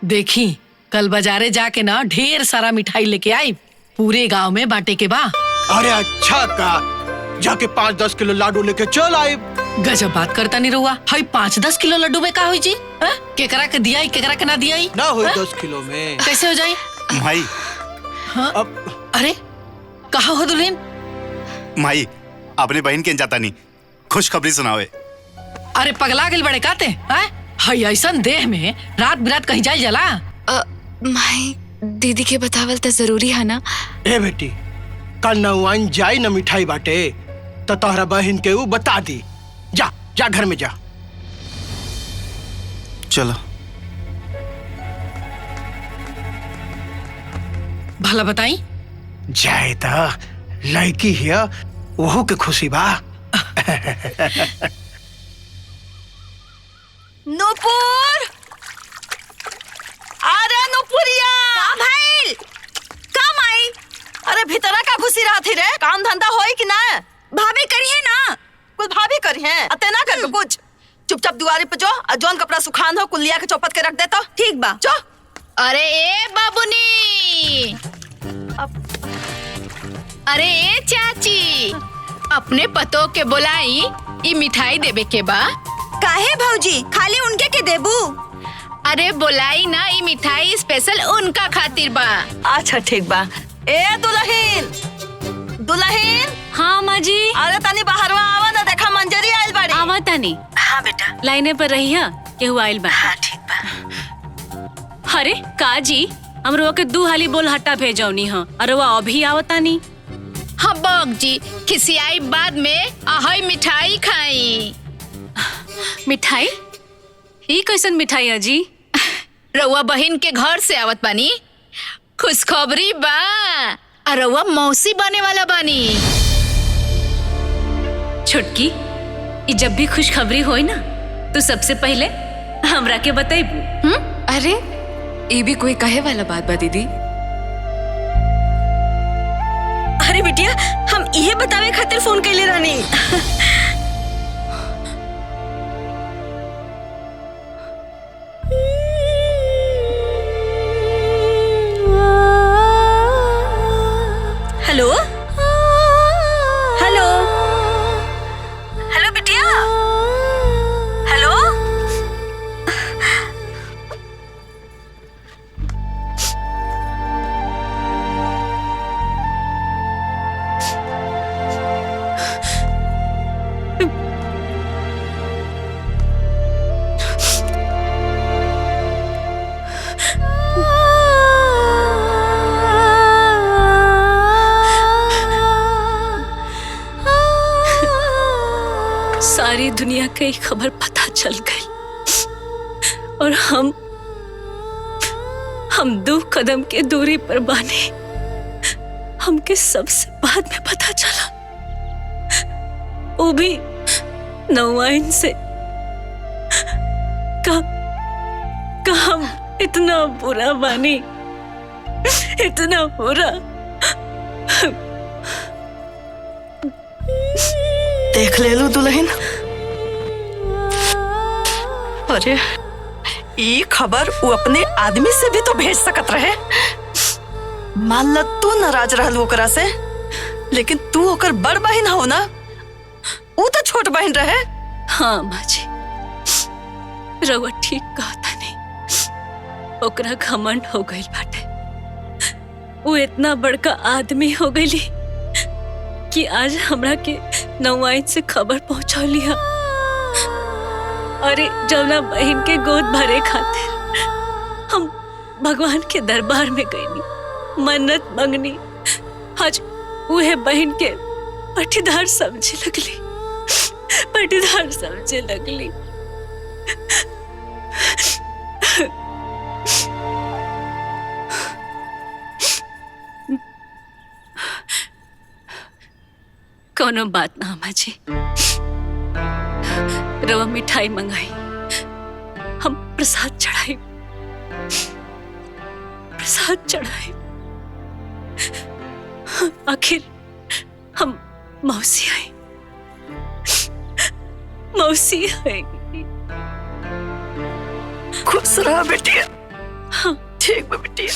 देखी कल बाजारे जाके ना ढेर सारा मिठाई लेके आई, पूरे गांव में बांटे के बा। अरे अच्छा का जाके 5-10 किलो लाडू लेके चल आए। गजब बात करता नहीं रहुआ। हाई 5-10 किलो लड्डू में का हुई जी? केकरा के दिया केकरा के ना दिया ना हो 10 किलो में कैसे हो जाये? माई हाँ? अब अरे कहा हो दुल्हन? माई अपने बहन के जाता नहीं, खुशखबरी सुनावे। अरे पगला गिल बड़े काते हाई ऐसा देह में रात बिरात कहीं जाए जला। माई दीदी के बतावल तो जरूरी है ना। ए बेटी कल नौआन जाई न मिठाई बाटे तो तोहरा बहन के ऊ बता दी। जा जा घर में जा। चलो भला बताई जाए तो लड़की है वहू के खुशी बा। नूपुर, अरे नूपुरिया का भाई काम आई। अरे भीतरा का घुसी रहा थी रे, काम धंधा होई कि ना? भाभी करी है ना, कुछ भाभी करी है अते ना कर कुछ। चुपचाप दुआरे पे जो जोन कपड़ा सुखान हो कुलिया के चौपट के रख दे तो ठीक बा। जो अरे ए बाबूनी, अरे ए चाची, अपने पतो के बोलाई ई मिठाई देवे के बा। काहे भौजी खाली उनके के देबू? अरे बोलाई ना, ई मिठाई स्पेशल उनका खातिर बा। अच्छा ठीक बा। ए दुल्हन, दुल्हन। हाँ माँ जी। अरे तनी बाहरवा आवा ना, देखा मंजरी आइल बाड़ी। आवा तानी। हाँ बेटा लाइने पर रही है केहू आइल बा। हाँ ठीक बा। अरे का जी हमरो के दू हाली बोल हट्टा भेजौनी है, अरे वो अभी आवतानी। हाँ बग जी, खिसियाई बाद में आहई मिठाई खाई। मिठाई? ये कैसन मिठाई है जी? रउआ बहन के घर से आवत बानी, खुशखबरी बा। और रउआ मौसी बने वाला बानी। छुटकी, ये जब भी खुशखबरी होई ना तो सबसे पहले हमरा के बताइबू। अरे ये भी कोई कहे वाला बात बा दीदी। अरे बिटिया हम ये बतावे खातिर फोन कैले रहनी। हेलो हेलो हेलो बिटिया, हेलो। सारी दुनिया की खबर पता चल गई और हम 2 कदम के दूरी पर बाने। हमके सबसे बाद में पता चला, वो भी नौआइन से। का हम इतना बुरा बानी, इतना बुरा। देख ले लू दुल्हन, अरे ये खबर वो अपने आदमी से भी तो भेज सकत रहे। मान ल तू नाराज रहल ओकरा से, लेकिन तू ओकर बड़ बहन हो ना, वो तो छोट बहन रहे। हाँ माँ जी, रउआ ठीक कहता नहीं। ओकरा घमंड हो गई बाटे, वो इतना बड़का आदमी हो गई कि आज हमरा के नौआइन से खबर पहुंचा लिया। अरे जौना बहन के गोद भरे खातिर हम भगवान के दरबार में गईनी, मन्नत मंगनी। आज वह बहन के पटीदार समझे लगली, पटीदार समझे लगली। कोनो बात ना माँ जी, रवा मिठाई मंगाई, हम प्रसाद चढ़ाई, प्रसाद चढ़ाई। आखिर हम मौसी आई, मौसी आई। खुश रहा बेटिया, ठीक बा बिटिया।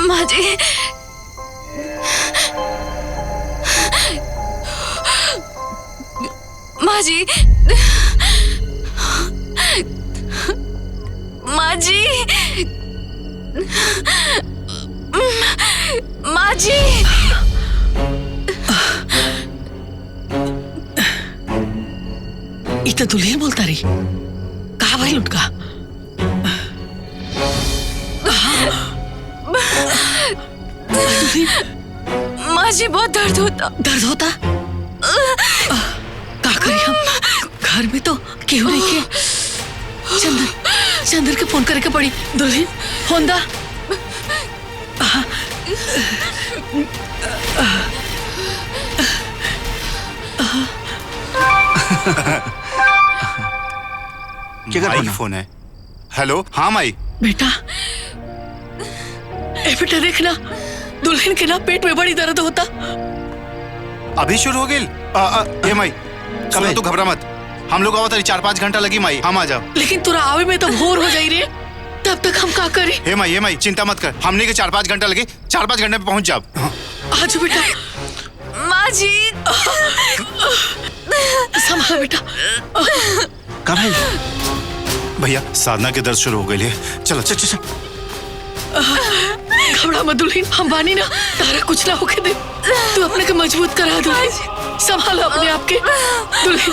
माँ जी, माँ जी, माँ जी, माँ जी। इतना दुल्हन बोलता रही, कहा भाई उनका? माँ जी बहुत दर्द होता। दर्द होता? का करी हम? घर में तो केहू नहीं के। चंदर के फोन करके पड़ी। दुल्हन फोन दा। माई का फोन है। हेलो, हाँ माई। बेटा, बेटा देखना, दुल्हन के ना पेट में बड़ी दर्द होता। अभी शुरू हो गई? ये माई, कल तू घबरा मत, हम लोग आवत 4-5 घंटा लगी माई, हम आ जाओ। लेकिन तुरा आवे में तो भोर हो जाई रे, तब तक हम का करें? हे माई चिंता मत कर, हमने के 4-5 घंटा लगे, 4-5 घंटे में पहुंच जाओ। आज बेटा। माँ जी, संभाल बेटा। कब है भैया? साधना के दर्द शुरू हो गई है, चलो चल चल। घबरा मत दुल्हन, हम बानी ना, तारा कुछ ना होके दे। तू अपने को मजबूत करा दुल्हन, संभालो अपने आप के। दुल्हन,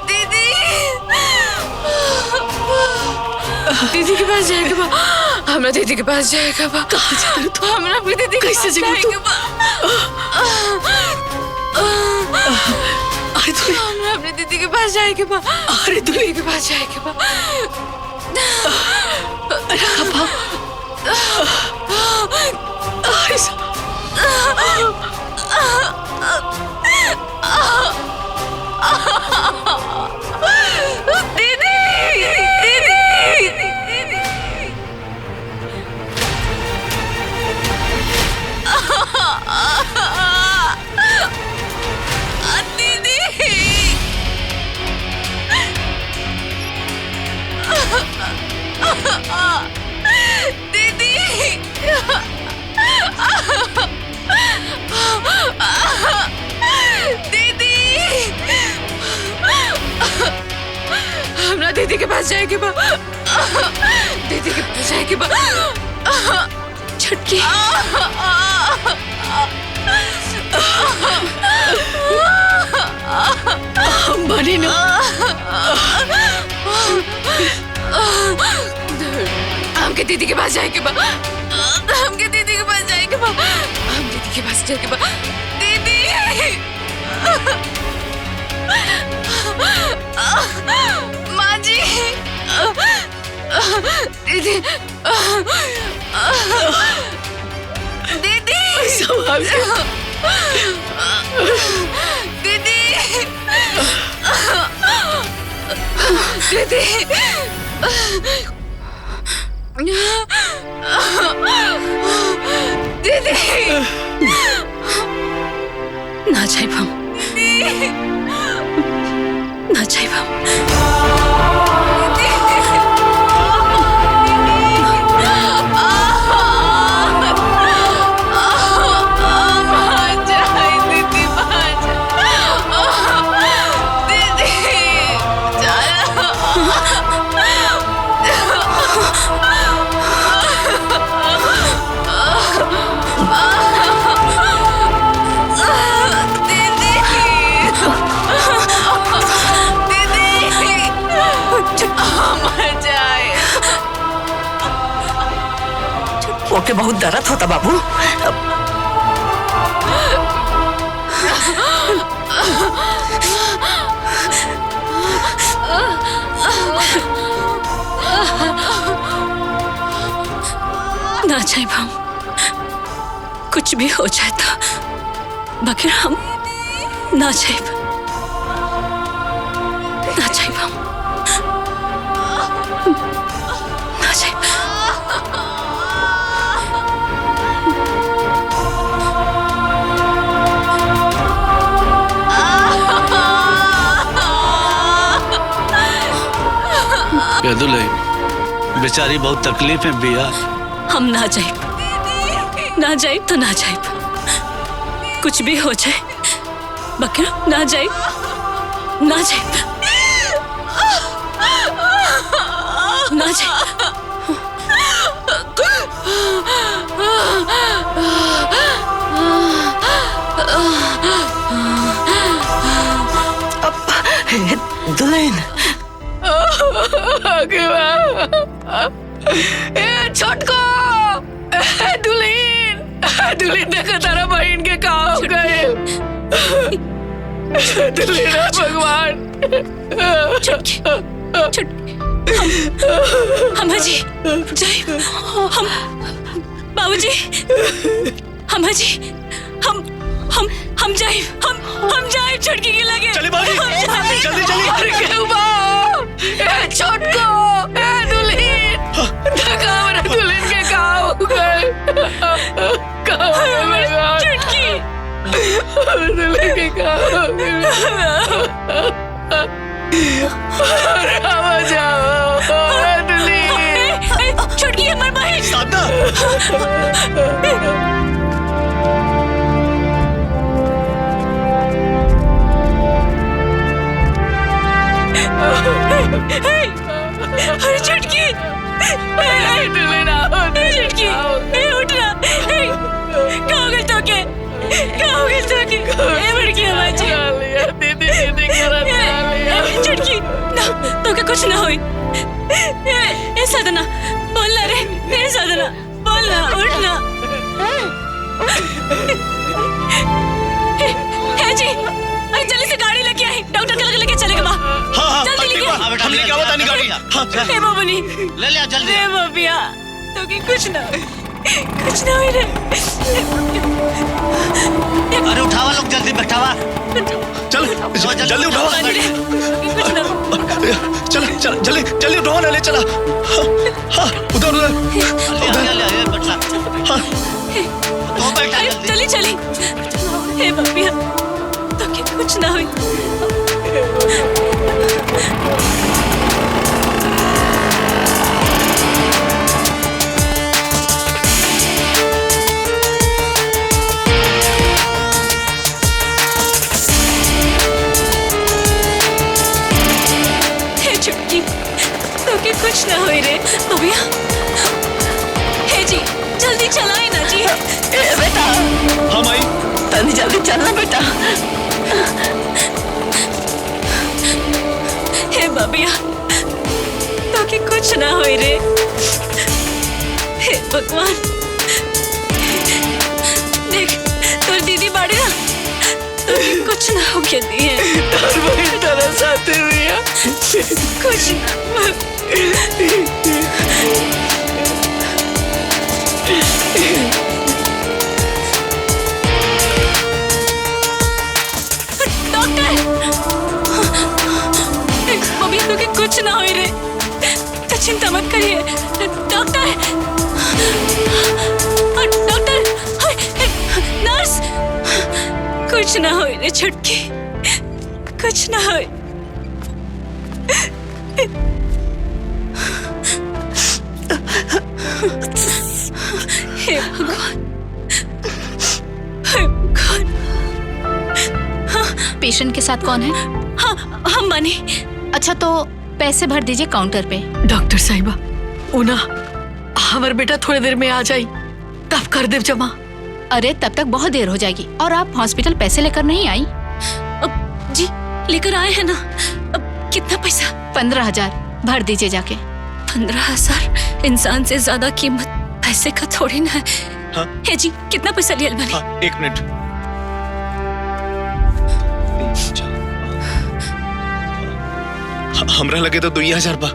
दीदी, दीदी के पास जाएगा बा, हमरा दीदी के पास जाएगा बा। कहाँ जा रही तू? हमरा अपनी दीदी के कैसे पास जाएगी तू? जाएगा बा। अरे दुल्हन, हमरा अपनी दीदी के पास जाएगा बा। अरे दुल्हन के पास जाएगा बा। अरे दीदी के पास जाएगी बा, दीदी के पास जाएगी बा। छुटकी, हम बनी ना। हमके दीदी के पास जाएगी बा, हमके दीदी के पास जाएगी बा, हम दीदी के पास जाएगी बा। दीदी, माँ जी, दीदी, दीदी, संभाल के। दीदी, दीदी, दीदी, ना जाए हम, ना जाए हम। ओके बहुत दर्द होता बाबू। ना चाहे हम कुछ भी हो जाए तो बगैर हम ना चाहे हम ना चाहे दुल्हन बेचारी बहुत तकलीफ में बिया। हम ना जाए तो ना जाए, कुछ भी हो जाए बकरा ना जाए। ना जाए दुल्हन छोटको दुल्हन देखो तारा बहन के का हो गए। दुल्हन भगवान हम जी जय हम बाबूजी हम जी हम जाए छुटकी के लगे। चली बाबूजी जल्दी जल्दी। अरे क्यों बा छोटको दुल्हन दुल्हन के का हो गए। छुटकी दुल्हन के का हो गए। जाओ दुल्हन छुटकी हमारे बहन साधना अरे छुटकी छुटकी उठना क्या हो गया तो के लड़की हमारी छुटकी ना तो के कुछ ना हुई। ए साधना बोलना रे, ए साधना बोलना, उठना। है जी, अरे जल्दी से गाड़ी लेके आई, डॉक्टर के लेके चलेगा वहाँ। हाँ जल्दी लेके हम लेके आओ तानी गाड़ी। हे बाबूनी ले ले जल्दी। हे बाबिया तो की कुछ ना हुई रे। अरे उठावा लोग जल्दी बैठावा। चल जल्दी उठावा। कुछ ना चल चल जल्दी जल्दी उठावा ले चला। हाँ उधर चली चली। हे बाबिया तो की कुछ ना हुई। कुछ ना हुई रे बाबिया। हे जी जल्दी चलाए ना जी। ए बेटा हम आई तनी जल्दी चलना बेटा। हे बाबिया तो कि कुछ ना हुई रे। हे भगवान देख तोर दीदी बाड़ी ना तो कि कुछ ना हो के दिए। तार बहन तारा साथे हुई है। कुछ ना डॉक्टर बाबिया तो कि कुछ ना हुई रे, तो चिंता मत करिए डॉक्टर। डॉक्टर नर्स कुछ ना हुई रे छुटकी, कुछ ना हुई। हे भगवान हे भगवान। पेशेंट के साथ कौन है? हाँ हम बने। अच्छा तो पैसे भर दीजिए काउंटर पे। डॉक्टर साहिबा उना हमार बेटा थोड़ी देर में आ जाई तब कर देव जमा। अरे तब तक बहुत देर हो जाएगी और आप हॉस्पिटल पैसे लेकर नहीं आई। अब जी लेकर आए हैं ना। अब कितना पैसा? 15,000 भर दीजिए जाके। 15,000 इंसान से ज्यादा कीमत पैसे ऐसे का थोड़ी ना है। हाँ? हे जी कितना पैसा लियल बनी? हाँ, 1 मिनट। हमरा लगे तो 2000 बा।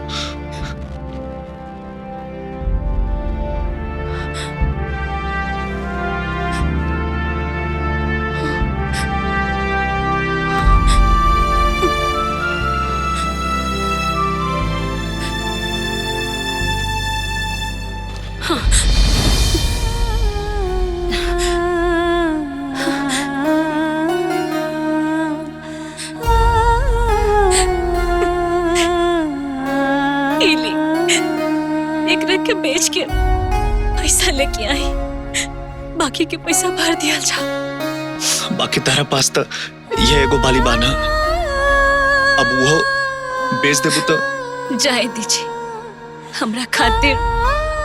एकरा के बेच के पैसा लेके आई, बाकी के पैसा भर दिया जा। बाकी तारा पास तो ये एगो बाली बाना, अब वो बेच देबू तो जाए दीजिए। हमरा खातिर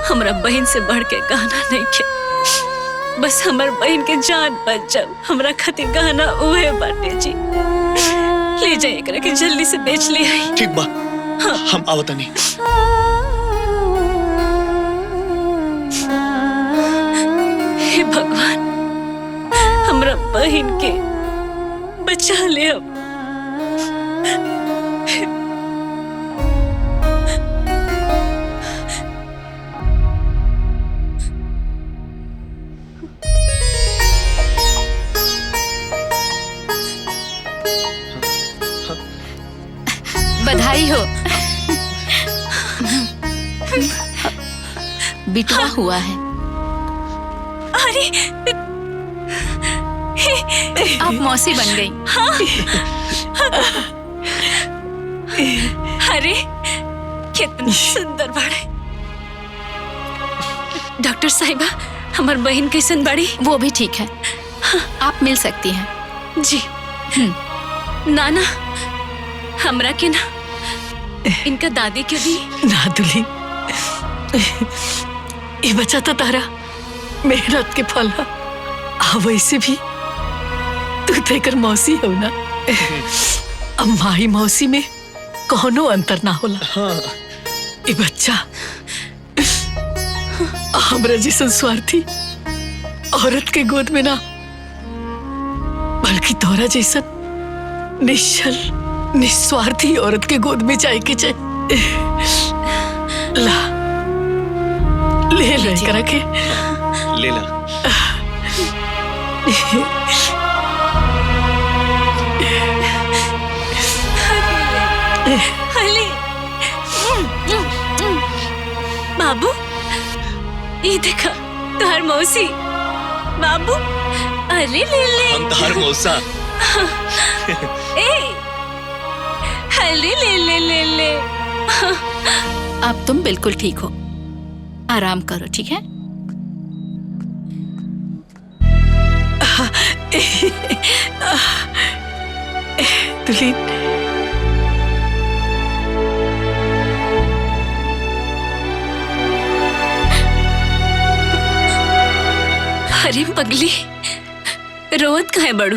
हमरा बहन से बढ़ के गहना नहीं के, बस हमर बहन के जान बच जाओ। हमरा खातिर गहना उहे बाटे जी। ले जाए एकरा के जल्दी से बेच ले आई। ठीक बा। हाँ। हम आवत नहीं। हे भगवान, हमरा बहन के बचा ले अब। बधाई हो। बिटवा हुआ है। अरे आप मौसी बन गई। अरे कितना सुंदर बाड़े। डॉक्टर साहिबा, हमार बहन कैसन बाड़ी? वो भी ठीक है, आप मिल सकती हैं। जी। नाना, हमरा के ना, इनका दादी के भी ना दुल्ही, ये बच्चा तो तारा मेहनत के फल है। वैसे भी तू तेकर मौसी हो ना। अब माई मौसी में कोनो अंतर ना होला। हाँ। ये बच्चा हमरा जैसन स्वार्थी औरत के गोद में ना, बल्कि तोरा जैसन निश्चल निस्वार्थी औरत के गोद में जाए के चाहिए। ला ले ले करा के ले ला। अली, बाबू ये देखा तुहार मौसी। बाबू अरे ले ले। हम तार मौसा। ए अरे ले ले ले ले। अब तुम बिल्कुल ठीक हो, आराम करो, ठीक है? दुल्हीन, अरे पगली, रोवत काहे बड़ू?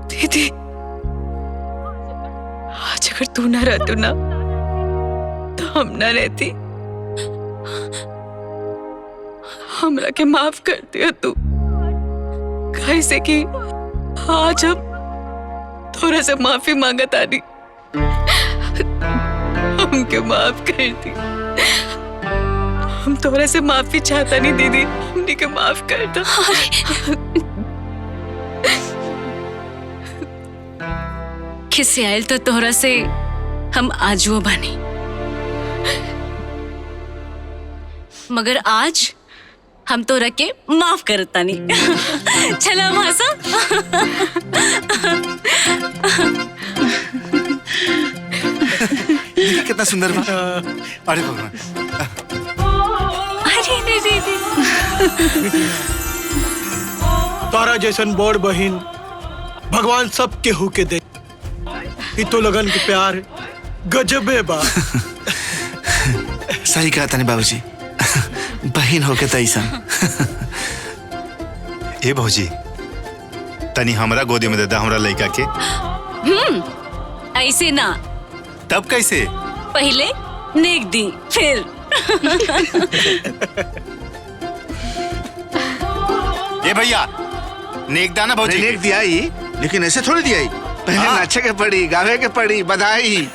दीदी, आज अगर तू ना रहतू ना तो हम ना रहती। हमरा के माफ कर दिया तू, कैसे कि आज हम थोड़ा सा माफी मांगत आनी। हमके माफ कर दी। हम थोड़ा से माफी चाहता नहीं दीदी, हमने के माफ कर दो। किससे आयल तो तोहरा से हम आजुओ बानी, मगर आज हम तोरा के माफ करतानी। चला मासा। देखिए कितना सुंदर बा। अरे भगवान। अरे दे दे दे। तारा जैसन बड़ बहिन भगवान सब केहू के दे। ई तो लगन के प्यार गजबे बा। सही कहा तनी बाबूजी, बहन होके तो ऐसा। ए भौजी, तनी हमरा गोदी में दे दा हमरा लड़का के। ऐसे ना, तब कैसे? पहले नेक दी फिर। ये भैया नेक दाना भौजी। नेक दिया ही, लेकिन ऐसे थोड़ी दिया ही। पहले नाचे के पड़ी, गावे के पड़ी, बधाई।